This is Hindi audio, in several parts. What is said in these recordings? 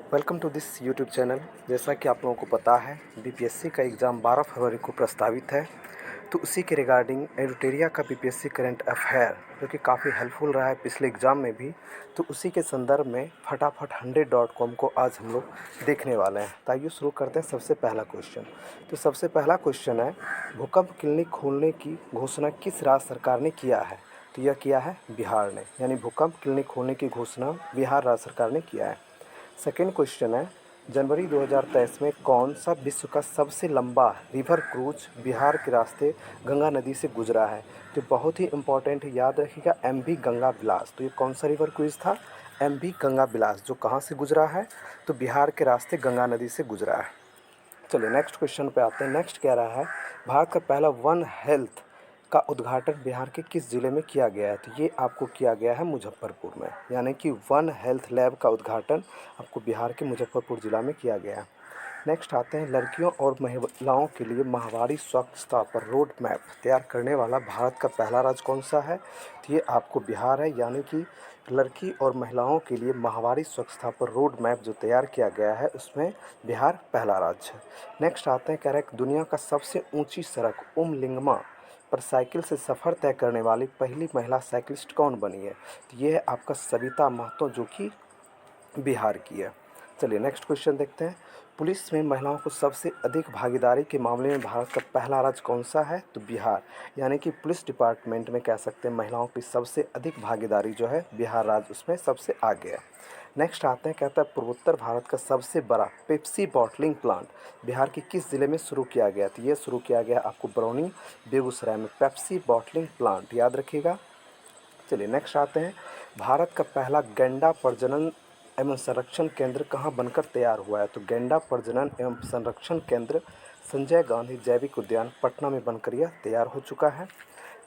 Welcome to this YouTube channel. जैसा कि आप लोगों को पता है, बीपीएससी का एग्ज़ाम 12 फरवरी को प्रस्तावित है। तो उसी के रिगार्डिंग एडुटेरिया का बीपीएससी करंट अफेयर जो कि काफ़ी हेल्पफुल रहा है पिछले एग्ज़ाम में भी, तो उसी के संदर्भ में फटाफट 100.com को आज हम लोग देखने वाले हैं। तो आइए शुरू करते हैं। सबसे पहला क्वेश्चन, तो सबसे पहला क्वेश्चन है, भूकंप क्लिनिक खोलने की घोषणा किस राज्य सरकार ने किया है? तो यह किया है बिहार ने, यानी भूकंप क्लिनिक खोलने की घोषणा बिहार राज्य सरकार ने किया है। सेकेंड क्वेश्चन है, जनवरी 2023 में कौन सा विश्व का सबसे लंबा रिवर क्रूज बिहार के रास्ते गंगा नदी से गुजरा है? तो बहुत ही इंपॉर्टेंट है, याद रखिएगा, एमवी गंगा बिलास। तो ये कौन सा रिवर क्रूज था? एमवी गंगा बिलास, जो कहाँ से गुजरा है? तो बिहार के रास्ते गंगा नदी से गुजरा है। चलिए नेक्स्ट क्वेश्चन पे आते हैं। नेक्स्ट कह रहा है, भारत का पहला वन हेल्थ का उद्घाटन बिहार के किस ज़िले में किया गया है? तो ये आपको किया गया है मुजफ्फरपुर में, यानी कि वन हेल्थ लैब का उद्घाटन आपको बिहार के मुजफ्फरपुर ज़िला में किया गया है। नेक्स्ट आते हैं, लड़कियों और महिलाओं के लिए माहवारी स्वच्छता पर रोड मैप तैयार करने वाला भारत का पहला राज्य कौन सा है? तो ये आपको बिहार है, यानी कि लड़की और महिलाओं के लिए माहवारी स्वच्छता पर रोड मैप जो तैयार किया गया है उसमें बिहार पहला राज्य है। नेक्स्ट आते हैं, कह रहे हैं दुनिया का सबसे ऊंची सड़क उमलिंगमा पर साइकिल से सफ़र तय करने वाली पहली महिला साइकिलिस्ट कौन बनी है? तो ये है आपका सविता महतो, जो कि बिहार की है। चलिए नेक्स्ट क्वेश्चन देखते हैं, पुलिस में महिलाओं को सबसे अधिक भागीदारी के मामले में भारत का पहला राज्य कौन सा है? तो बिहार, यानी कि पुलिस डिपार्टमेंट में कह सकते हैं महिलाओं की सबसे अधिक भागीदारी जो है बिहार राज्य उसमें सबसे आगे है। नेक्स्ट आते हैं, कहता है पूर्वोत्तर भारत का सबसे बड़ा पेप्सी बॉटलिंग प्लांट बिहार के किस ज़िले में शुरू किया गया? तो ये शुरू किया गया आपको बरौनी बेगूसराय में, पेप्सी बॉटलिंग प्लांट, याद रखिएगा। चलिए नेक्स्ट आते हैं, भारत का पहला गैंडा प्रजनन एवं संरक्षण केंद्र कहाँ बनकर तैयार हुआ है? तो गैंडा प्रजनन एवं संरक्षण केंद्र संजय गांधी जैविक उद्यान पटना में बनकर यह तैयार हो चुका है।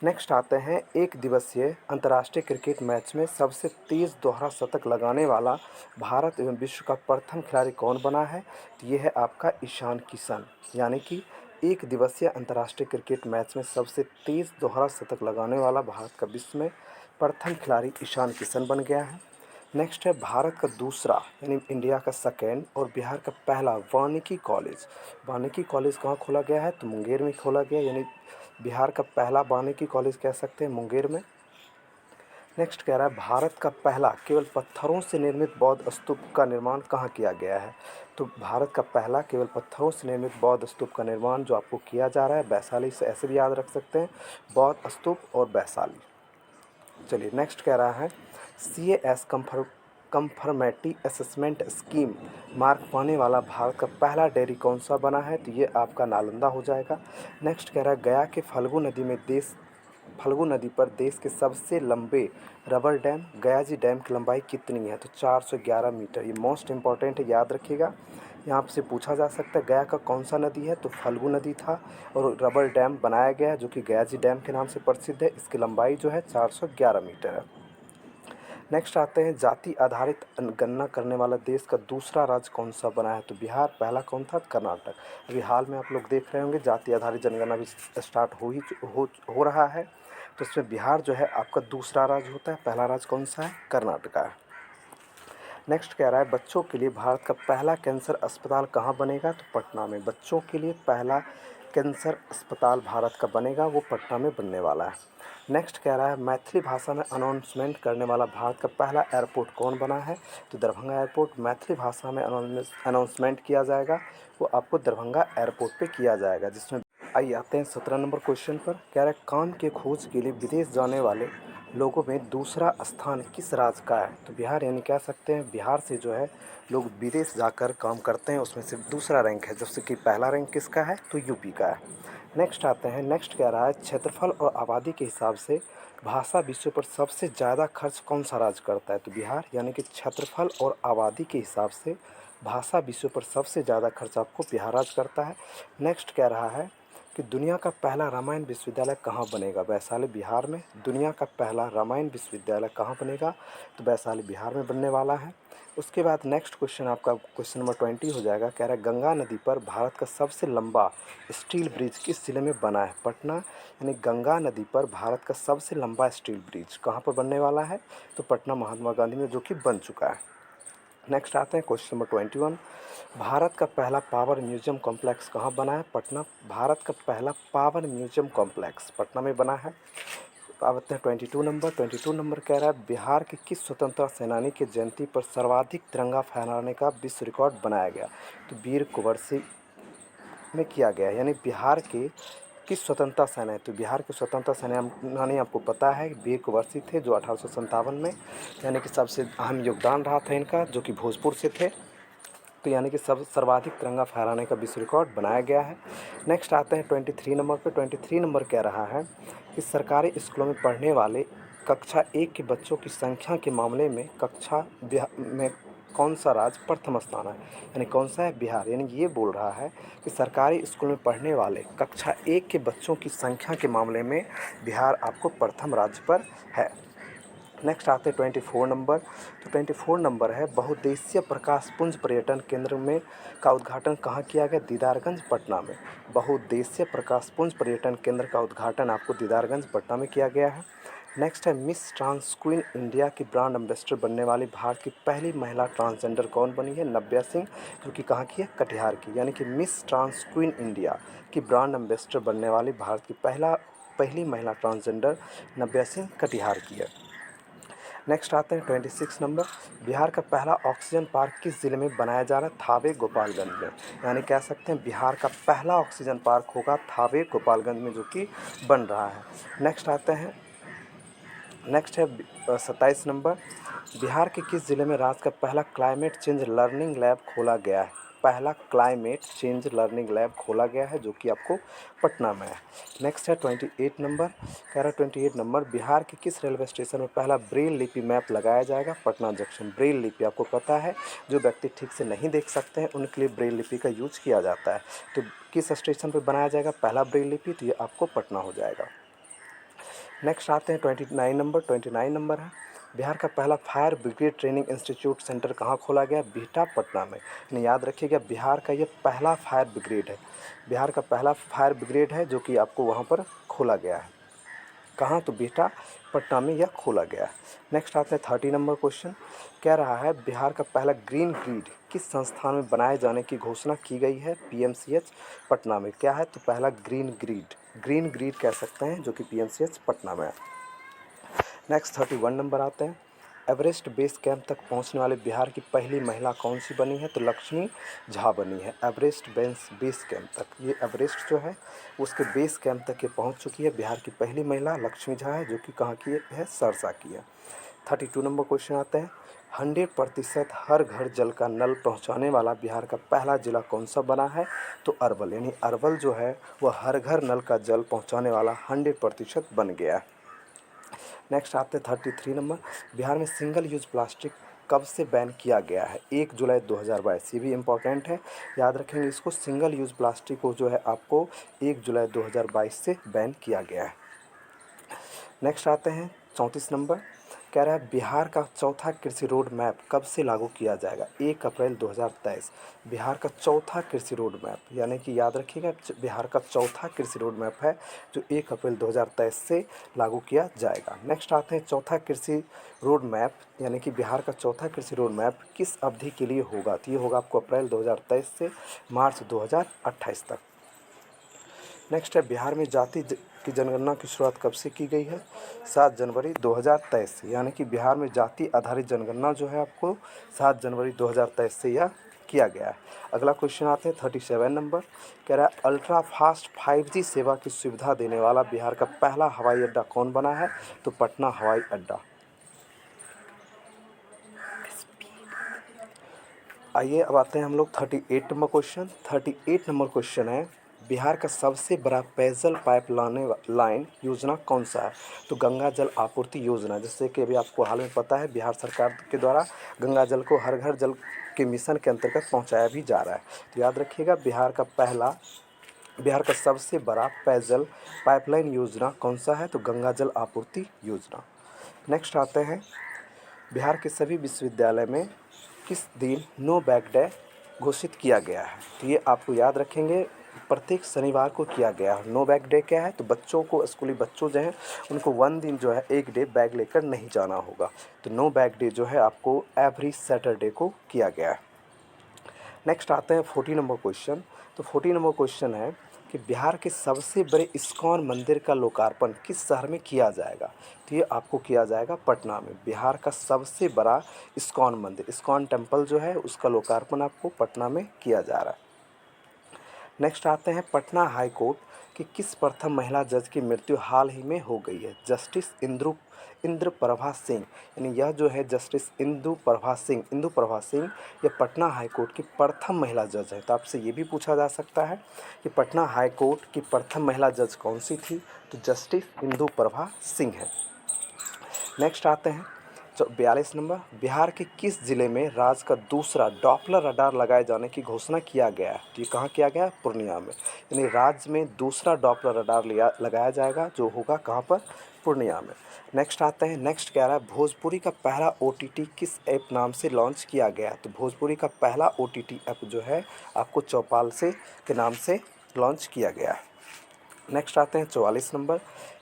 नेक्स्ट आते हैं, एक दिवसीय अंतर्राष्ट्रीय क्रिकेट मैच में सबसे तेज़ दोहरा शतक लगाने वाला भारत एवं विश्व का प्रथम खिलाड़ी कौन बना है? तो ये है आपका ईशान किशन, यानी कि एक दिवसीय अंतर्राष्ट्रीय क्रिकेट मैच में सबसे तेज़ दोहरा शतक लगाने वाला भारत का विश्व में प्रथम खिलाड़ी ईशान किशन बन गया है। नेक्स्ट है, भारत का दूसरा यानी इंडिया का सेकेंड और बिहार का पहला वानिकी कॉलेज, वानिकी कॉलेज कहाँ खोला गया है? तो मुंगेर में खोला गया, यानी बिहार का पहला वानिकी कॉलेज कह सकते हैं मुंगेर में। नेक्स्ट कह रहा है, भारत का पहला केवल पत्थरों से निर्मित बौद्ध स्तूप का निर्माण कहाँ किया गया है? तो भारत का पहला केवल पत्थरों से निर्मित बौद्ध स्तूप का निर्माण जो आपको किया जा रहा है वैशाली से, ऐसे भी याद रख सकते हैं, बौद्ध स्तूप और वैशाली। चलिए नेक्स्ट कह रहा है, CAS कंफर्मेटी असेसमेंट स्कीम मार्क पाने वाला भारत का पहला डेयरी कौन सा बना है? तो ये आपका नालंदा हो जाएगा। नेक्स्ट कह रहा है, गया के फल्गु नदी पर देश के सबसे लंबे रबर डैम गया जी डैम की लंबाई कितनी है? तो 411 मीटर। ये मोस्ट इंपॉर्टेंट है, याद रखिएगा, यहाँ से पूछा जा सकता है गया का कौन सा नदी है? तो फल्गु नदी था, और रबर डैम बनाया गया है जो कि गया जी डैम के नाम से प्रसिद्ध है। इसकी लंबाई जो है 411 मीटर है। नेक्स्ट आते हैं, जाति आधारित गणना करने वाला देश का दूसरा राज्य कौन सा बना है? तो बिहार, पहला कौन था? कर्नाटक। अभी हाल में आप लोग देख रहे होंगे जाति आधारित जनगणना भी स्टार्ट हो रहा है, तो इसमें बिहार जो है आपका दूसरा राज्य होता है, पहला राज्य कौन सा है? कर्नाटक है। नेक्स्ट कह रहा है, बच्चों के लिए भारत का पहला कैंसर अस्पताल कहाँ बनेगा? तो पटना में। बच्चों के लिए पहला कैंसर अस्पताल भारत का बनेगा, वो पटना में बनने वाला है। नेक्स्ट कह रहा है, मैथिली भाषा में अनाउंसमेंट करने वाला भारत का पहला एयरपोर्ट कौन बना है? तो दरभंगा एयरपोर्ट मैथिली भाषा में अनाउंसमेंट किया जाएगा, वो आपको दरभंगा एयरपोर्ट पे किया जाएगा। जिसमें आइए आते हैं 17 नंबर क्वेश्चन पर। कह रहा है, काम के खोज के लिए विदेश जाने वाले लोगों में दूसरा स्थान किस राज्य का है? तो बिहार, यानी कह सकते हैं बिहार से जो है लोग विदेश जाकर काम करते हैं उसमें से दूसरा रैंक है, जैसे कि पहला रैंक किसका है? तो यूपी का है। नेक्स्ट आते हैं, नेक्स्ट कह रहा है, क्षेत्रफल और आबादी के हिसाब से भाषा विषय पर सबसे ज़्यादा खर्च कौन सा राज्य करता है? तो बिहार, यानी कि क्षेत्रफल और आबादी के हिसाब से भाषा विषय पर सबसे ज़्यादा खर्च आपको बिहार राज्य करता है। नेक्स्ट कह रहा है कि दुनिया का पहला रामायण विश्वविद्यालय कहाँ बनेगा? वैशाली, बिहार में। दुनिया का पहला रामायण विश्वविद्यालय कहाँ बनेगा? तो वैशाली, बिहार में बनने वाला है। उसके बाद नेक्स्ट क्वेश्चन आपका क्वेश्चन नंबर 20 हो जाएगा। कह रहा है, गंगा नदी पर भारत का सबसे लंबा स्टील ब्रिज किस जिले में बना है? पटना, यानी गंगा नदी पर भारत का सबसे लंबा स्टील ब्रिज कहाँ पर बनने वाला है? तो पटना महात्मा गांधी में, जो कि बन चुका है। नेक्स्ट आते हैं क्वेश्चन नंबर 21। भारत का पहला पावर म्यूजियम कॉम्प्लेक्स कहाँ बना है? पटना। भारत का पहला पावर म्यूजियम कॉम्प्लेक्स पटना में बना है। अब आते हैं 22 नंबर कह रहा है बिहार के किस स्वतंत्रता सेनानी की जयंती पर सर्वाधिक तिरंगा फहराने का विश्व रिकॉर्ड बनाया गया? तो वीर कुंवर सिंह में किया गया, यानी बिहार के किस स्वतंत्रता सेनानी, तो बिहार के स्वतंत्रता सेनानी आपको पता है वीर कुंवर सिंह थे, जो 1857 में, यानी कि सबसे अहम योगदान रहा था इनका, जो कि भोजपुर से थे। तो यानी कि सर्वाधिक तिरंगा फहराने का विश्व रिकॉर्ड बनाया गया है। नेक्स्ट आते हैं 23 नंबर पे। 23 नंबर कह रहा है कि सरकारी स्कूलों में पढ़ने वाले कक्षा 1 के बच्चों की संख्या के मामले में में कौन सा राज्य प्रथम स्थान है? यानी कौन सा है? बिहार। यानी ये बोल रहा है कि सरकारी स्कूल में पढ़ने वाले कक्षा 1 के बच्चों की संख्या के मामले में बिहार आपको प्रथम राज्य पर है। नेक्स्ट आते हैं 24 नंबर। तो 24 नंबर है बहुउद्देशीय प्रकाश पुंज पर्यटन केंद्र में का उद्घाटन कहाँ किया गया? दीदारगंज पटना में। बहुउद्देशीय प्रकाश पुंज पर्यटन केंद्र का उद्घाटन आपको दीदारगंज पटना में किया गया है। नेक्स्ट है मिस ट्रांस क्वीन इंडिया की ब्रांड एम्बेसडर बनने वाली भारत की पहली महिला ट्रांसजेंडर कौन बनी है? नव्या सिंह, जो कि कहाँ की है? कटिहार की। यानी कि मिस ट्रांस क्वीन इंडिया की ब्रांड एम्बेसडर बनने वाली भारत की पहली महिला ट्रांसजेंडर नव्या सिंह कटिहार की है। नेक्स्ट आते हैं 26 नंबर। बिहार का पहला ऑक्सीजन पार्क किस ज़िले में बनाया जा रहा है? थावे गोपालगंज में। यानी कह सकते हैं बिहार का पहला ऑक्सीजन पार्क होगा थावे गोपालगंज में, जो कि बन रहा है। नेक्स्ट है 27 नंबर। बिहार के किस ज़िले में राज्य का पहला क्लाइमेट चेंज लर्निंग लैब खोला गया है? पहला क्लाइमेट चेंज लर्निंग लैब खोला गया है, जो कि आपको पटना में है। नेक्स्ट है 28 नंबर। कह रहा है 28 नंबर बिहार के किस रेलवे स्टेशन में पहला ब्रेल लिपि मैप लगाया जाएगा? पटना जंक्शन। ब्रेल लिपि आपको पता है जो व्यक्ति ठीक से नहीं देख सकते हैं उनके लिए ब्रेल लिपि का यूज किया जाता है। तो किस स्टेशन पर बनाया जाएगा पहला ब्रेल लिपि? तो ये आपको पटना हो जाएगा। नेक्स्ट आते हैं 29 नंबर। 29 नंबर है बिहार का पहला fire brigade training institute centre कहाँ खोला गया? बिहटा पटना में। यानी याद रखिएगा बिहार का ये पहला फायर ब्रिगेड है। बिहार का पहला फायर ब्रिगेड है जो कि आपको वहाँ पर खोला गया है। कहाँ? तो बिहटा पटना में यह खोला गया है। नेक्स्ट आते हैं 30 नंबर क्वेश्चन। कह रहा है बिहार का पहला ग्रीन ग्रिड किस संस्थान में बनाए जाने की घोषणा की गई है? पीएमसीएच पटना में। क्या है? तो पहला ग्रीन ग्रिड कह सकते हैं, जो कि पीएमसीएच पटना में है। नेक्स्ट 31 नंबर आते हैं। एवरेस्ट बेस कैंप तक पहुंचने वाले बिहार की पहली महिला कौन सी बनी है? तो लक्ष्मी झा बनी है एवरेस्ट बेस कैंप तक। ये एवरेस्ट जो है उसके बेस कैंप तक ये पहुंच चुकी है। बिहार की पहली महिला लक्ष्मी झा है, जो कि कहाँ की है? सरसा की है। 32 नंबर क्वेश्चन आते हैं। 100% हर घर जल का नल पहुंचाने वाला बिहार का पहला जिला कौन सा बना है? तो अरवल। यानी अरवल जो है वह हर घर नल का जल पहुंचाने वाला 100% बन गया है। नेक्स्ट आते हैं 33 नंबर। बिहार में सिंगल यूज प्लास्टिक कब से बैन किया गया है? 1 जुलाई 2022। ये भी इम्पॉर्टेंट है, याद रखेंगे इसको। सिंगल यूज प्लास्टिक को जो है आपको 1 जुलाई 2022 से बैन किया गया है। नेक्स्ट आते हैं 34 नंबर। कह रहा है बिहार का चौथा कृषि रोड मैप कब से लागू किया जाएगा? 1 अप्रैल 2023। बिहार का चौथा कृषि रोड मैप, यानी कि याद रखिएगा बिहार का चौथा कृषि रोड मैप है जो 1 अप्रैल 2023 से लागू किया जाएगा। नेक्स्ट आते हैं चौथा कृषि रोड मैप, यानी कि बिहार का चौथा कृषि रोड मैप किस अवधि के लिए होगा? तो ये होगा आपको अप्रैल 2023 से मार्च 2028 तक। नेक्स्ट है बिहार में की जनगणना की शुरुआत कब से की गई है? 7 जनवरी 2023 से। यानी कि बिहार में जाति आधारित जनगणना जो है आपको 7 जनवरी 2023 से यह किया गया है। अगला क्वेश्चन आते हैं 37 नंबर। कह रहा है अल्ट्रा फास्ट 5G सेवा की सुविधा देने वाला बिहार का पहला हवाई अड्डा कौन बना है? तो पटना हवाई अड्डा। आइए अब आते हैं हम लोग 38 नंबर क्वेश्चन। 38 नंबर क्वेश्चन है बिहार का सबसे बड़ा पेयजल पाइप लाइन योजना कौन सा है? तो गंगा जल आपूर्ति योजना, जिससे कि अभी आपको हाल में पता है बिहार सरकार के द्वारा गंगा जल को हर घर जल के मिशन के अंतर्गत पहुंचाया भी जा रहा है। तो याद रखिएगा बिहार का सबसे बड़ा पेयजल पाइपलाइन योजना कौन सा है? तो गंगा जल आपूर्ति योजना। नेक्स्ट आते हैं बिहार के सभी विश्वविद्यालय में किस दिन नो बैग डे घोषित किया गया है? तो ये आपको याद रखेंगे प्रत्येक शनिवार को किया गया है। नो बैग डे क्या है, तो बच्चों को, स्कूली बच्चों जो हैं उनको 1 दिन जो है 1 डे बैग लेकर नहीं जाना होगा। तो नो बैग डे जो है आपको एवरी सैटरडे को किया गया है। नेक्स्ट आते हैं 40 नंबर क्वेश्चन। तो 40 नंबर क्वेश्चन है कि बिहार के सबसे बड़े इस्कॉन मंदिर का लोकार्पण किस शहर में किया जाएगा। तो ये आपको किया जाएगा पटना में। बिहार का सबसे बड़ा इस्कॉन मंदिर, इस्कॉन टेम्पल जो है उसका लोकार्पण आपको पटना में किया जा रहा है। नेक्स्ट आते हैं पटना हाई कोर्ट की किस प्रथम महिला जज की मृत्यु हाल ही में हो गई है। जस्टिस इंद्र प्रभा सिंह, यानी यह जो है जस्टिस इंदु प्रभा सिंह ये पटना हाई कोर्ट की प्रथम महिला जज है। तो आपसे ये भी पूछा जा सकता है कि पटना हाई कोर्ट की प्रथम महिला जज कौन सी थी, तो जस्टिस इंदु प्रभा सिंह है। नेक्स्ट आते हैं 42 नंबर, बिहार के किस जिले में राज्य का दूसरा डॉपलर रडार लगाए जाने की घोषणा किया गया है। तो ये कहाँ किया गया है, पूर्णिया में। यानी राज्य में दूसरा डॉपलर रडार लगाया जाएगा, जो होगा कहाँ पर, पूर्णिया में। नेक्स्ट आते हैं, नेक्स्ट कह रहा है भोजपुरी का पहला OTT किस ऐप नाम से लॉन्च किया गया। तो भोजपुरी का पहला OTT ऐप जो है आपको चौपाल से के नाम से लॉन्च किया गया है। नेक्स्ट आते हैं 44 नंबर,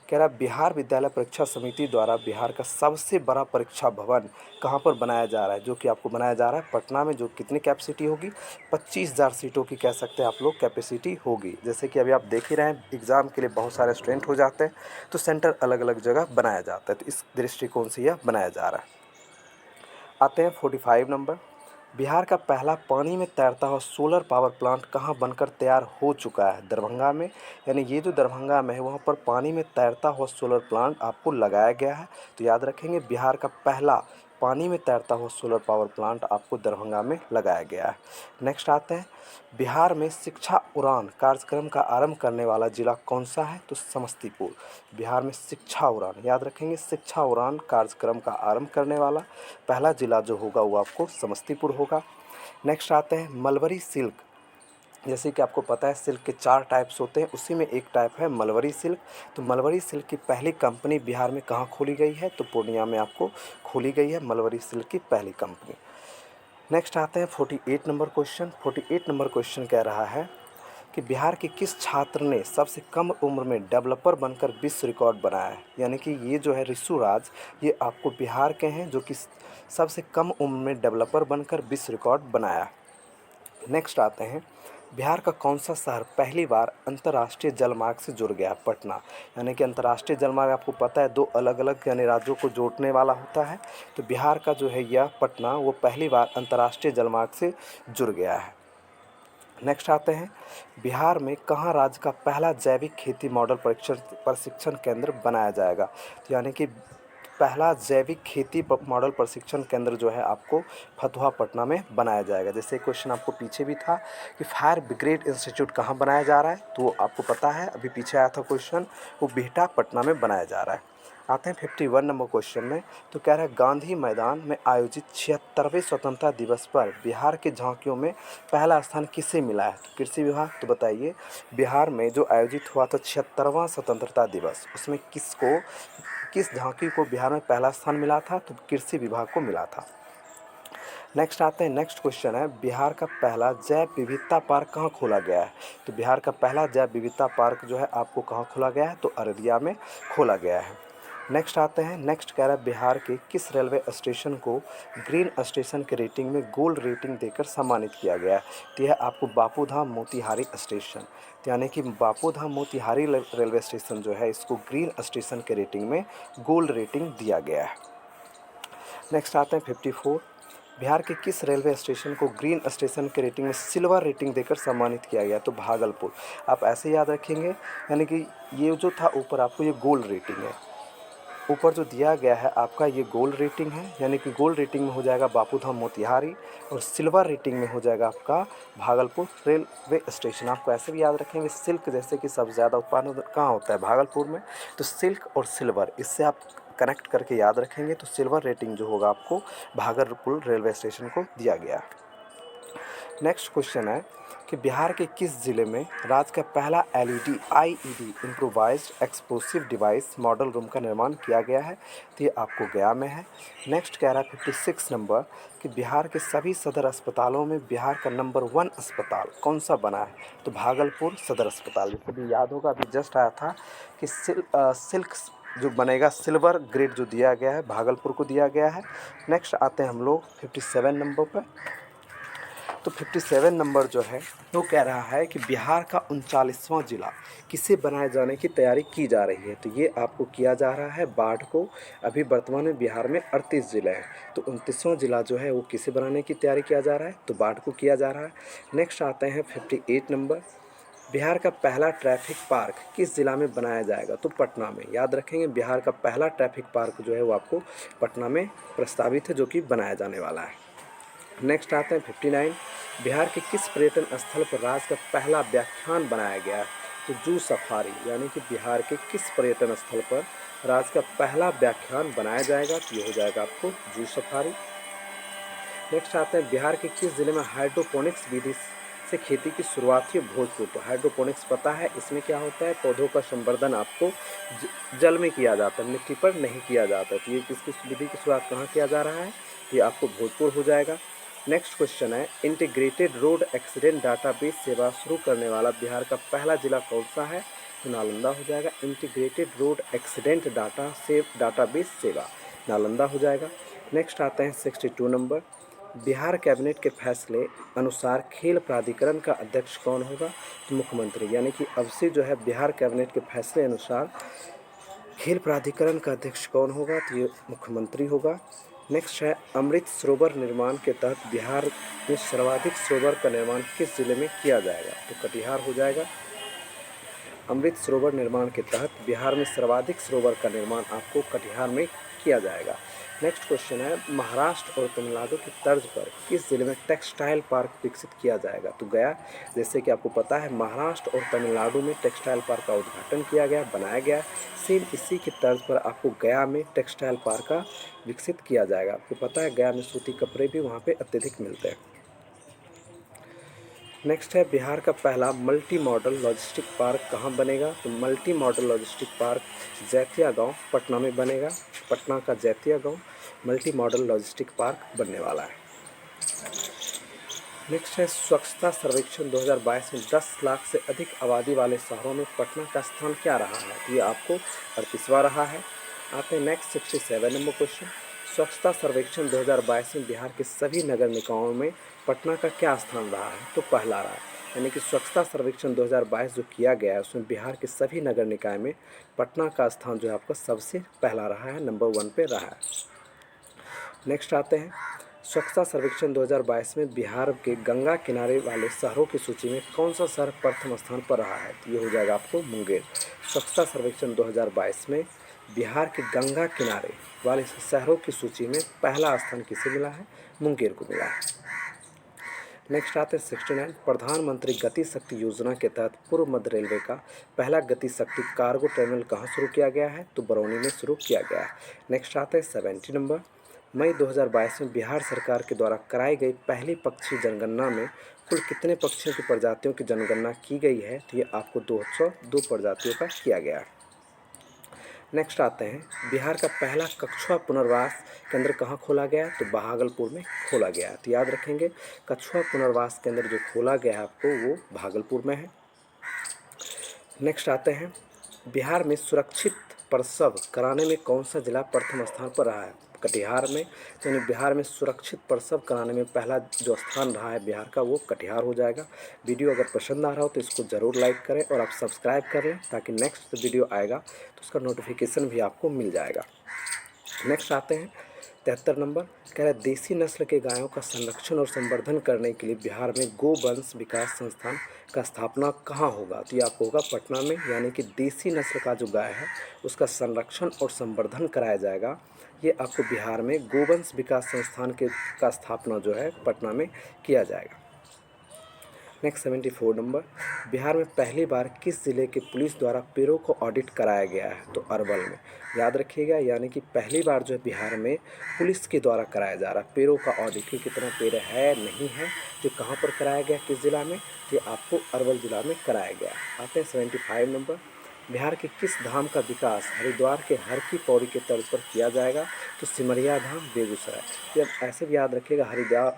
कह रहा है बिहार विद्यालय परीक्षा समिति द्वारा बिहार का सबसे बड़ा परीक्षा भवन कहाँ पर बनाया जा रहा है। जो कि आपको बनाया जा रहा है पटना में, जो कितनी कैपेसिटी होगी, 25,000 सीटों की कह सकते हैं आप लोग कैपेसिटी होगी। जैसे कि अभी आप देख ही रहे हैं एग्ज़ाम के लिए बहुत सारे स्टूडेंट हो जाते हैं, तो सेंटर अलग अलग जगह बनाया जाता है, तो इस दृष्टिकोण से यह बनाया जा रहा है। आते हैं 45 नंबर, बिहार का पहला पानी में तैरता हुआ सोलर पावर प्लांट कहाँ बनकर तैयार हो चुका है। दरभंगा में। यानी ये जो दरभंगा में है वहाँ पर पानी में तैरता हुआ सोलर प्लांट आपको लगाया गया है। तो याद रखेंगे बिहार का पहला पानी में तैरता हुआ सोलर पावर प्लांट आपको दरभंगा में लगाया गया है। नेक्स्ट आते हैं, बिहार में शिक्षा उड़ान कार्यक्रम का आरंभ करने वाला जिला कौन सा है, तो समस्तीपुर। बिहार में शिक्षा उड़ान, याद रखेंगे शिक्षा उड़ान कार्यक्रम का आरंभ करने वाला पहला जिला जो होगा वो आपको समस्तीपुर होगा। नेक्स्ट आते हैं मलबरी सिल्क। जैसे कि आपको पता है सिल्क के 4 टाइप्स होते हैं, उसी में एक टाइप है मलबरी सिल्क। तो मलबरी सिल्क की पहली कंपनी बिहार में कहाँ खोली गई है, तो पूर्णिया में आपको खोली गई है मलबरी सिल्क की पहली कंपनी। नेक्स्ट आते हैं 48 नंबर क्वेश्चन। 48 नंबर क्वेश्चन कह रहा है कि बिहार के किस छात्र ने सबसे कम उम्र में डेवलपर बनकर विश्व रिकॉर्ड बनाया है। यानी कि ये जो है ऋषु राज, ये आपको बिहार के हैं जो कि सबसे कम उम्र में डेवलपर बनकर विश्व रिकॉर्ड बनाया। नेक्स्ट आते हैं, बिहार का कौन सा शहर पहली बार अंतर्राष्ट्रीय जलमार्ग से जुड़ गया, पटना। यानी कि अंतर्राष्ट्रीय जलमार्ग आपको पता है 2 अलग अलग यानी राज्यों को जोड़ने वाला होता है। तो बिहार का जो है यह पटना वो पहली बार अंतर्राष्ट्रीय जलमार्ग से जुड़ गया है। नेक्स्ट आते हैं, बिहार में कहाँ राज्य का पहला जैविक खेती मॉडल प्रशिक्षण केंद्र बनाया जाएगा। तो यानी कि पहला जैविक खेती मॉडल प्रशिक्षण केंद्र जो है आपको फतुहा पटना में बनाया जाएगा। जैसे क्वेश्चन आपको पीछे भी था कि फायर ब्रिगेड इंस्टीट्यूट कहाँ बनाया जा रहा है, तो आपको पता है अभी पीछे आया था क्वेश्चन, वो बिहटा पटना में बनाया जा रहा है। आते हैं 51 नंबर क्वेश्चन में। तो कह रहा है गांधी मैदान में आयोजित 76वें स्वतंत्रता दिवस पर बिहार की झांकियों में पहला स्थान किसे मिला है, तो कृषि विभाग। तो बताइए बिहार में जो आयोजित हुआ था 76वां स्वतंत्रता दिवस, उसमें किस झांकी को बिहार में पहला स्थान मिला था, तो कृषि विभाग को मिला था। नेक्स्ट आते हैं, नेक्स्ट क्वेश्चन है बिहार का पहला जैव विविधता पार्क कहाँ खोला गया है। तो बिहार का पहला जैव विविधता पार्क जो है आपको कहाँ खोला गया है, तो अररिया में खोला गया है। नेक्स्ट आते हैं, नेक्स्ट कह रहा है बिहार के किस रेलवे स्टेशन को ग्रीन स्टेशन के रेटिंग में गोल्ड रेटिंग देकर सम्मानित किया गया है। तो यह आपको बापू धाम मोतिहारी स्टेशन, तो यानी कि बापू धाम मोतिहारी रेलवे स्टेशन जो है इसको ग्रीन स्टेशन के रेटिंग में गोल्ड रेटिंग दिया गया है। नेक्स्ट आते हैं 54, बिहार के किस रेलवे स्टेशन को ग्रीन स्टेशन के रेटिंग में सिल्वर रेटिंग देकर सम्मानित किया गया, तो भागलपुर। आप ऐसे याद रखेंगे, यानी कि ये जो था ऊपर आपको ये गोल्ड रेटिंग है, ऊपर जो दिया गया है आपका ये गोल्ड रेटिंग है, यानी कि गोल्ड रेटिंग में हो जाएगा बापू धाम मोतिहारी और सिल्वर रेटिंग में हो जाएगा आपका भागलपुर रेलवे स्टेशन। आपको ऐसे भी याद रखेंगे सिल्क जैसे कि सबसे ज़्यादा उत्पादन कहाँ होता है, भागलपुर में। तो सिल्क और सिल्वर इससे आप कनेक्ट करके याद रखेंगे, तो सिल्वर रेटिंग जो होगा आपको भागलपुर रेलवे स्टेशन को दिया गया। नेक्स्ट क्वेश्चन है कि बिहार के किस ज़िले में राज्य का पहला LED IED improvised explosive device model room का निर्माण किया गया है? तो ये आपको गया में है। नेक्स्ट कह रहा है 56 नंबर कि बिहार के सभी सदर अस्पतालों में बिहार का नंबर 1 अस्पताल कौन सा बना है? तो भागलपुर सदर अस्पताल। जैसे भी याद होगा, अभी जस्ट आया था कि सिल्क जो बनेगा सिल्वर ग्रेड जो दिया गया है भागलपुर को दिया गया है। नेक्स्ट आते हैं हम लोग 57 नंबर पर। तो 57 नंबर जो है वो कह रहा है कि बिहार का 39वां जिला किसे बनाए जाने की तैयारी की जा रही है? तो ये आपको किया जा रहा है बाढ़ को। अभी वर्तमान में बिहार में 38 जिले हैं, तो 29वां जिला जो है वो किसे बनाने की तैयारी किया जा रहा है? तो बाढ़ को किया जा रहा है। नेक्स्ट आते हैं 58 नंबर। बिहार का पहला ट्रैफिक पार्क किस ज़िला में बनाया जाएगा? तो पटना में। याद रखेंगे, बिहार का पहला ट्रैफिक पार्क जो है वो आपको पटना में प्रस्तावित है, जो कि बनाया जाने वाला है। नेक्स्ट आते हैं 59। बिहार के किस पर्यटन स्थल पर राज्य का पहला व्याख्यान बनाया गया है? तो जू सफारी। यानी कि बिहार के किस पर्यटन स्थल पर राज्य का पहला व्याख्यान बनाया जाएगा? तो ये हो जाएगा आपको जू सफारी। नेक्स्ट आते हैं बिहार के किस जिले में हाइड्रोपोनिक्स विधि से खेती की शुरुआत हुई? भोजपुर। तो हाइड्रोपोनिक्स पता है, इसमें क्या होता है, पौधों का संवर्धन आपको जल में किया जाता है, मिट्टी पर नहीं किया जाता। तो ये किसकी विधि की शुरुआत कहाँ किया जा रहा है? ये आपको भोजपुर हो जाएगा। नेक्स्ट क्वेश्चन है इंटीग्रेटेड रोड एक्सीडेंट डाटाबेस सेवा शुरू करने वाला बिहार का पहला जिला कौन सा है? तो नालंदा हो जाएगा। इंटीग्रेटेड रोड एक्सीडेंट डाटाबेस सेवा नालंदा हो जाएगा। नेक्स्ट आते हैं 62 नंबर। बिहार कैबिनेट के फैसले अनुसार खेल प्राधिकरण का अध्यक्ष कौन होगा? तो मुख्यमंत्री। यानी कि अब से जो है बिहार कैबिनेट के फैसले अनुसार खेल प्राधिकरण का अध्यक्ष कौन होगा? तो ये मुख्यमंत्री होगा। नेक्स्ट है अमृत सरोवर निर्माण के तहत बिहार में सर्वाधिक सरोवर का निर्माण किस जिले में किया जाएगा? तो कटिहार हो जाएगा। अमृत सरोवर निर्माण के तहत बिहार में सर्वाधिक सरोवर का निर्माण आपको कटिहार में किया जाएगा। नेक्स्ट क्वेश्चन है महाराष्ट्र और तमिलनाडु की तर्ज पर किस जिले में टेक्सटाइल पार्क विकसित किया जाएगा? तो गया। जैसे कि आपको पता है महाराष्ट्र और तमिलनाडु में टेक्सटाइल पार्क का उद्घाटन किया गया, बनाया गया। सेम इसी की तर्ज पर आपको गया में टेक्सटाइल पार्क का विकसित किया जाएगा। आपको पता है गया में सूती कपड़े भी वहाँ पे अत्यधिक मिलते हैं। नेक्स्ट है बिहार का पहला मल्टी मॉडल लॉजिस्टिक पार्क कहाँ बनेगा? तो multi modal logistic park Jaitiya गांव पटना में बनेगा। पटना का जैतिया गांव मल्टी मॉडल लॉजिस्टिक पार्क बनने वाला है। नेक्स्ट है स्वच्छता सर्वेक्षण 2022 में 10 लाख से अधिक आबादी वाले शहरों में पटना का स्थान क्या रहा है? तो ये आपको 38वां रहा है। आते हैं नेक्स्ट 67 नंबर क्वेश्चन। स्वच्छता सर्वेक्षण 2022 में बिहार के सभी नगर निकायों में पटना का क्या स्थान रहा है? तो पहला रहा है। यानी कि स्वच्छता सर्वेक्षण 2022 जो किया गया है उसमें बिहार के सभी नगर निकाय में पटना का स्थान जो है आपका सबसे पहला रहा है, नंबर 1 पे रहा है। नेक्स्ट आते हैं स्वच्छता सर्वेक्षण 2022 में बिहार के गंगा किनारे वाले शहरों की सूची में कौन सा शहर प्रथम स्थान पर रहा है? तो ये हो जाएगा आपको मुंगेर। स्वच्छता सर्वेक्षण 2022 में बिहार के गंगा किनारे वाले शहरों की सूची में पहला स्थान किसे मिला है? मुंगेर को मिला है। नेक्स्ट आते हैं 69। प्रधानमंत्री गति शक्ति योजना के तहत पूर्व मध्य रेलवे का पहला गति शक्ति कार्गो टर्मिनल कहाँ शुरू किया गया है? तो बरौनी में शुरू किया गया है। नेक्स्ट आते हैं 70 नंबर। मई 2022 में बिहार सरकार के द्वारा कराई गई पहली पक्षी जनगणना में कुल कितने पक्षियों की प्रजातियों की जनगणना की गई है? तो ये आपको 202 प्रजातियों का किया गया है। नेक्स्ट आते हैं बिहार का पहला कछुआ पुनर्वास केंद्र कहाँ खोला गया? तो भागलपुर में खोला गया है। तो याद रखेंगे कछुआ पुनर्वास केंद्र जो खोला गया है आपको वो भागलपुर में है। नेक्स्ट आते हैं बिहार में सुरक्षित प्रसव कराने में कौन सा जिला प्रथम स्थान पर रहा है? कटिहार में। यानी बिहार में सुरक्षित प्रसव कराने में पहला जो स्थान रहा है बिहार का वो कटिहार हो जाएगा। वीडियो अगर पसंद आ रहा हो तो इसको ज़रूर लाइक करें और आप सब्सक्राइब कर लें ताकि नेक्स्ट वीडियो आएगा तो उसका नोटिफिकेशन भी आपको मिल जाएगा। नेक्स्ट आते हैं 73 नंबर। कह रहा है देसी नस्ल के गायों का संरक्षण और संवर्धन करने के लिए बिहार में गोवंश विकास संस्थान का स्थापना कहाँ होगा? तो ये आपको होगा पटना में। यानी कि देसी नस्ल का जो गाय है उसका संरक्षण और संवर्धन कराया जाएगा। ये आपको बिहार में गोवंश विकास संस्थान का स्थापना जो है पटना में किया जाएगा। नेक्स्ट 74 नंबर, बिहार में पहली बार किस ज़िले के पुलिस द्वारा पेड़ों को ऑडिट कराया गया है? तो अरवल में। याद रखिएगा, यानी कि पहली बार जो है बिहार में पुलिस के द्वारा कराया जा रहा है पेड़ों का ऑडिट, कि कितना पेड़ है नहीं है, तो कहाँ पर कराया गया, किस ज़िला में, तो ये आपको अरवल ज़िला में कराया गया। आते हैं 75 नंबर, बिहार के किस धाम का विकास हरिद्वार के हर की पौड़ी के तर्ज पर किया जाएगा? तो सिमरिया धाम, बेगूसराय। ये ऐसे भी याद रखिएगा,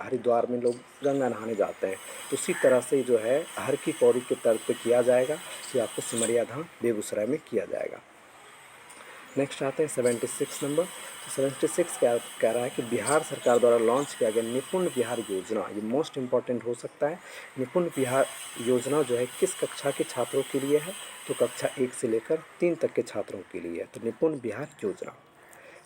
हरिद्वार में लोग गंगा नहाने जाते हैं, तो उसी तरह से जो है हर की पौड़ी के तर्ज पर किया जाएगा, तो आपको सिमरिया धाम बेगूसराय में किया जाएगा। नेक्स्ट आते हैं 76 नंबर। तो 76 क्या कह रहा है कि बिहार सरकार द्वारा लॉन्च किया गया निपुण बिहार योजना, ये मोस्ट इंपॉर्टेंट हो सकता है। निपुण बिहार योजना जो है किस कक्षा के छात्रों के लिए है? तो कक्षा 1 से लेकर 3 तक के छात्रों के लिए है, तो निपुण बिहार योजना।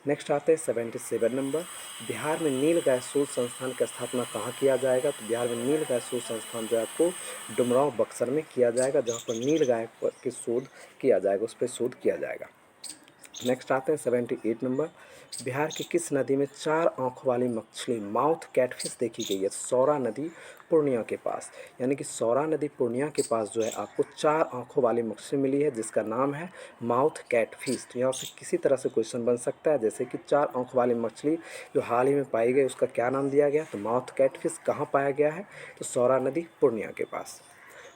नेक्स्ट आते हैं 77 नंबर, बिहार में नील गाय शोध संस्थान की स्थापना कहाँ किया जाएगा? तो बिहार में नील गाय शोध संस्थान जो है आपको डुमरांव बक्सर में किया जाएगा, जहाँ पर नील गाय के शोध किया जाएगा, उस पर शोध किया जाएगा। नेक्स्ट आते हैं 78 नंबर, बिहार की किस नदी में 4 आंखों वाली मछली माउथ कैटफिश देखी गई है? सौरा नदी पूर्णिया के पास, यानी कि सौरा नदी पूर्णिया के पास जो है आपको 4 आंखों वाली मछली मिली है, जिसका नाम है माउथ कैटफिश। तो यहाँ से किसी तरह से क्वेश्चन बन सकता है, जैसे कि 4 आंखों वाली मछली जो हाल ही में पाई गई, उसका क्या नाम दिया गया? तो माउथ कैटफिश कहाँ पाया गया है? तो सौरा नदी पूर्णिया के पास।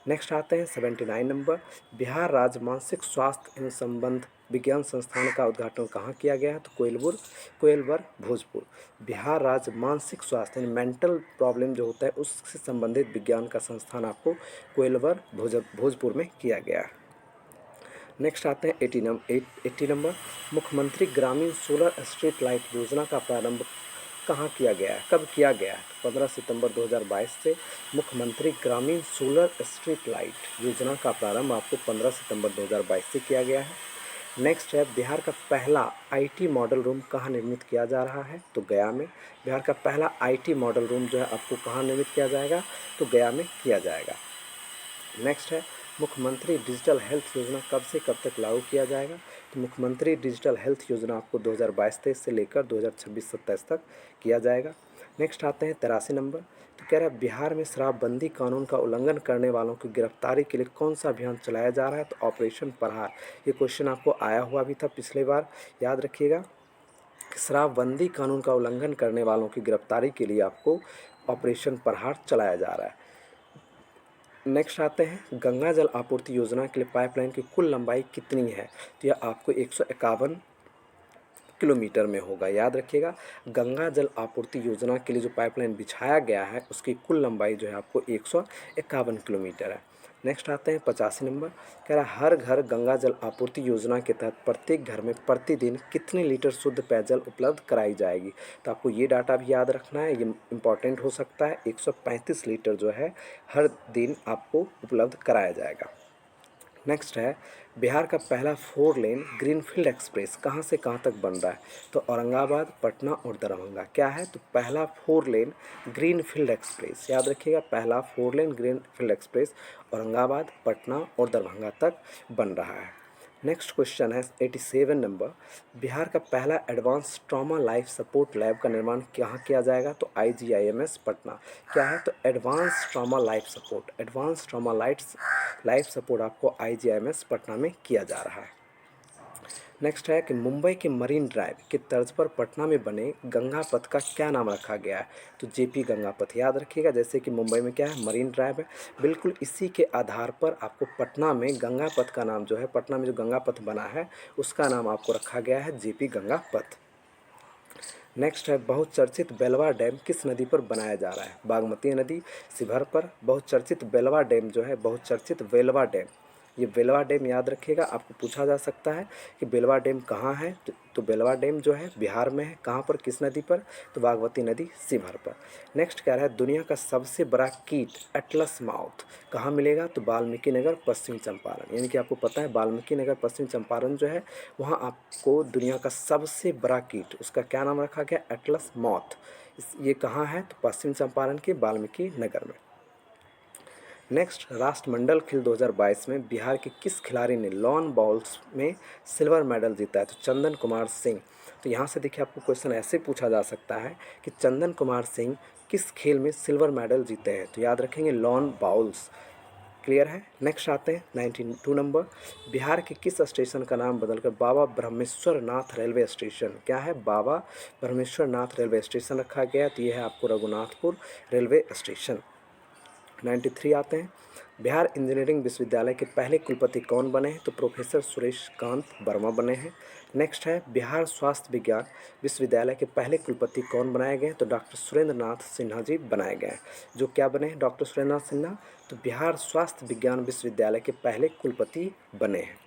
नेक्स्ट आते हैं 79 नंबर, बिहार राज्य मानसिक स्वास्थ्य एवं संबंध विज्ञान संस्थान का उद्घाटन कहाँ किया गया है? तो कोइलवर भोजपुर। बिहार राज्य मानसिक स्वास्थ्य यानी मेंटल प्रॉब्लम जो होता है उससे संबंधित विज्ञान का संस्थान आपको कोइलवर भोजपुर में किया गया है। नेक्स्ट आते हैं 80 नंबर, मुख्यमंत्री ग्रामीण सोलर स्ट्रीट लाइट योजना का प्रारंभ कहाँ किया गया है, कब किया गया है? 15 सितंबर 2022 से मुख्यमंत्री ग्रामीण सोलर स्ट्रीट लाइट योजना का प्रारंभ आपको 15 सितंबर 2022 से किया गया है। नेक्स्ट है, बिहार का पहला आईटी मॉडल रूम कहाँ निर्मित किया जा रहा है? तो गया में। बिहार का पहला आईटी मॉडल रूम जो है आपको कहाँ निर्मित किया जाएगा? तो गया में किया जाएगा। नेक्स्ट है, मुख्यमंत्री डिजिटल हेल्थ योजना कब से कब तक लागू किया जाएगा? तो मुख्यमंत्री डिजिटल हेल्थ योजना आपको 2022-23 से लेकर 2026-27 तक किया जाएगा। नेक्स्ट आते हैं 83 नंबर, तो कह रहा है बिहार में शराबबंदी कानून का उल्लंघन करने वालों की गिरफ्तारी के लिए कौन सा अभियान चलाया जा रहा है? तो ऑपरेशन प्रहार। ये क्वेश्चन आपको आया हुआ भी था पिछले बार, याद रखिएगा। शराबबंदी कानून का उल्लंघन करने वालों की गिरफ्तारी के लिए आपको ऑपरेशन प्रहार चलाया जा रहा है। नेक्स्ट आते हैं, गंगा जल आपूर्ति योजना के लिए पाइपलाइन की कुल लंबाई कितनी है? तो यह आपको 151 किलोमीटर में होगा। याद रखिएगा, गंगा जल आपूर्ति योजना के लिए जो पाइपलाइन बिछाया गया है उसकी कुल लंबाई जो है आपको 151 किलोमीटर है। नेक्स्ट आते हैं 85 नंबर, कह रहा है हर घर गंगा जल आपूर्ति योजना के तहत प्रत्येक घर में प्रतिदिन कितने लीटर शुद्ध पेयजल उपलब्ध कराई जाएगी? तो आपको ये डाटा भी याद रखना है, ये इंपॉर्टेंट हो सकता है। 135 लीटर जो है हर दिन आपको उपलब्ध कराया जाएगा। नेक्स्ट है, बिहार का पहला 4 लेन ग्रीनफील्ड एक्सप्रेस कहाँ से कहाँ तक बन रहा है? तो औरंगाबाद, पटना और दरभंगा। क्या है? तो पहला 4 लेन ग्रीनफील्ड एक्सप्रेस, याद रखिएगा, पहला 4 lane greenfield express Aurangabad, Patna और दरभंगा तक बन रहा है। नेक्स्ट क्वेश्चन है 87 नंबर, बिहार का पहला advance trauma life support lab का निर्माण कहाँ किया जाएगा? तो IGIMS पटना। क्या है? तो एडवांस ट्रॉमा लाइफ सपोर्ट आपको IGIMS पटना में किया जा रहा है। नेक्स्ट है कि मुंबई के मरीन ड्राइव के तर्ज पर पटना में बने गंगा पथ का क्या नाम रखा गया है? तो JP गंगा पथ। याद रखिएगा, जैसे कि मुंबई में क्या है, मरीन ड्राइव है, बिल्कुल इसी के आधार पर आपको पटना में गंगा पथ का नाम जो है, पटना में जो गंगा पथ बना है उसका नाम आपको रखा गया है JP गंगा पथ। नेक्स्ट है, बहुचर्चित बेलवा डैम किस नदी पर बनाया जा रहा है? बागमती नदी, शिवहर पर। बहुचर्चित बेलवा डैम जो है, बहुचर्चित वेलवा डैम, ये वेलवा डैम याद रखिएगा, आपको पूछा जा सकता है कि बेलवा डैम कहाँ है? तो बेलवा डैम जो है बिहार में है। कहाँ पर, किस नदी पर? तो बागमती नदी, शिवहर पर। नेक्स्ट कह रहा है दुनिया का सबसे बड़ा कीट एटलस माउथ कहाँ मिलेगा? तो वाल्मीकि नगर, पश्चिम चंपारण। यानी कि आपको पता है वाल्मीकि नगर पश्चिम चंपारण जो है, वहाँ आपको दुनिया का सबसे बड़ा कीट, उसका क्या नाम रखा गया? Atlas mouth. ये कहाँ है? तो पश्चिम चंपारण के वाल्मीकि नगर में। नेक्स्ट, राष्ट्रमंडल खेल 2022 में बिहार के किस खिलाड़ी ने लॉन बॉल्स में सिल्वर मेडल जीता है? तो चंदन कुमार सिंह। तो यहाँ से देखिए आपको क्वेश्चन ऐसे पूछा जा सकता है कि चंदन कुमार सिंह किस खेल में सिल्वर मेडल जीते हैं, तो याद रखेंगे लॉन बाउल्स। क्लियर है। नेक्स्ट आते हैं 92 नंबर, बिहार के किस स्टेशन का नाम बदलकर बाबा ब्रह्मेश्वर नाथ रेलवे स्टेशन, क्या है, बाबा ब्रह्मेश्वर नाथ रेलवे स्टेशन रखा गया, तो ये है आपको रघुनाथपुर रेलवे स्टेशन। 93 आते हैं, बिहार इंजीनियरिंग विश्वविद्यालय के पहले कुलपति कौन बने हैं, तो प्रोफेसर सुरेश कांत वर्मा बने हैं। नेक्स्ट है, बिहार स्वास्थ्य विज्ञान विश्वविद्यालय के पहले कुलपति कौन बनाए गए हैं, तो डॉक्टर सुरेंद्र नाथ सिन्हा जी बनाए गए हैं। जो क्या बने हैं डॉक्टर सुरेंद्र नाथ सिन्हा, तो बिहार स्वास्थ्य विज्ञान विश्वविद्यालय के पहले कुलपति बने हैं।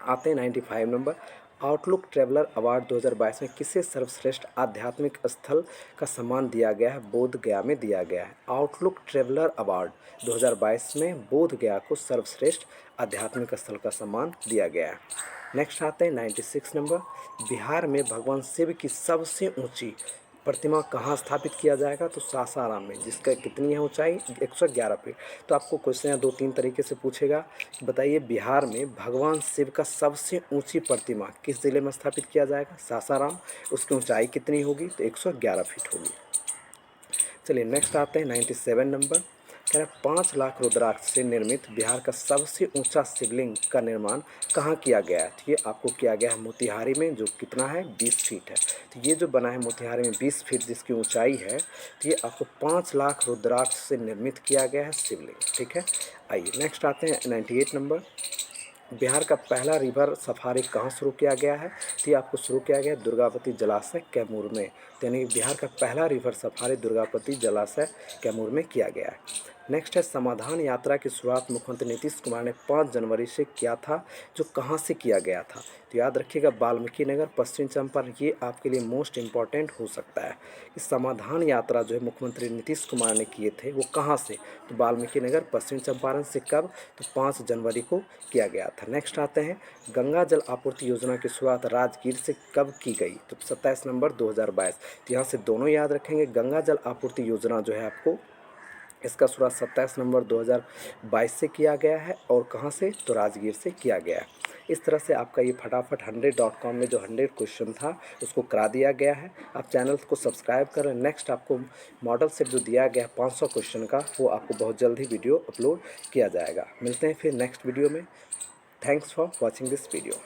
आते हैं 95 नंबर, आउटलुक ट्रैवलर अवार्ड 2022 में किसे सर्वश्रेष्ठ आध्यात्मिक स्थल का सम्मान दिया गया है, बोध गया में दिया गया है। आउटलुक ट्रैवलर अवार्ड 2022 में बोध गया को सर्वश्रेष्ठ आध्यात्मिक स्थल का सम्मान दिया गया है। नेक्स्ट आते हैं 96 नंबर, बिहार में भगवान शिव की सबसे ऊंची प्रतिमा कहाँ स्थापित किया जाएगा, तो सासाराम में, जिसका कितनी है ऊंचाई, 111 फीट। तो आपको क्वेश्चन दो तीन तरीके से पूछेगा, बताइए बिहार में भगवान शिव का सबसे ऊंची प्रतिमा किस जिले में स्थापित किया जाएगा, सासाराम, उसकी ऊंचाई कितनी होगी, तो 111 फीट होगी। चलिए नेक्स्ट आते हैं 97 नंबर, कह रहे 5 लाख रुद्राक्ष से निर्मित बिहार का सबसे ऊंचा शिवलिंग का निर्माण कहाँ किया गया है, तो ये आपको किया गया है मोतिहारी में, जो कितना है, 20 फीट है। तो ये जो बना है मोतिहारी में 20 फीट जिसकी ऊंचाई है, तो ये आपको 5 लाख रुद्राक्ष से निर्मित किया गया है शिवलिंग। ठीक है, आइए नेक्स्ट आते हैं 98 नंबर, बिहार का पहला रिवर सफारी कहाँ शुरू किया गया है, तो ये आपको शुरू किया गया है दुर्गावती जलाशय कैमूर में, यानी बिहार का पहला रिवर सफारी दुर्गावती जलाशय कैमूर में किया गया है। नेक्स्ट है, समाधान यात्रा की शुरुआत मुख्यमंत्री नीतीश कुमार ने 5 जनवरी से किया था, जो कहाँ से किया गया था, तो याद रखिएगा वाल्मीकि नगर, पश्चिम चंपारण। ये आपके लिए मोस्ट इंपॉर्टेंट हो सकता है कि समाधान यात्रा जो है मुख्यमंत्री नीतीश कुमार ने किए थे वो कहाँ से, तो वाल्मीकि नगर, पश्चिम चंपारण से। कब, तो 5 जनवरी को किया गया था। नेक्स्ट आते हैं, गंगा जल आपूर्ति योजना की शुरुआत राजगीर से कब की गई, तो 27 नवंबर 2022। तो यहाँ से दोनों याद रखेंगे, गंगा जल आपूर्ति योजना जो है आपको, इसका शुरुआत 27 नवंबर 2022 से किया गया है, और कहाँ से, तो राजगीर से किया गया है। इस तरह से आपका ये फटाफट 100.com में जो 100 क्वेश्चन था उसको करा दिया गया है। आप चैनल को सब्सक्राइब करें। नेक्स्ट आपको मॉडल सेट जो दिया गया है 500 क्वेश्चन का, वो आपको बहुत जल्द ही वीडियो अपलोड किया जाएगा। मिलते हैं फिर नेक्स्ट वीडियो में। Thanks for watching this video.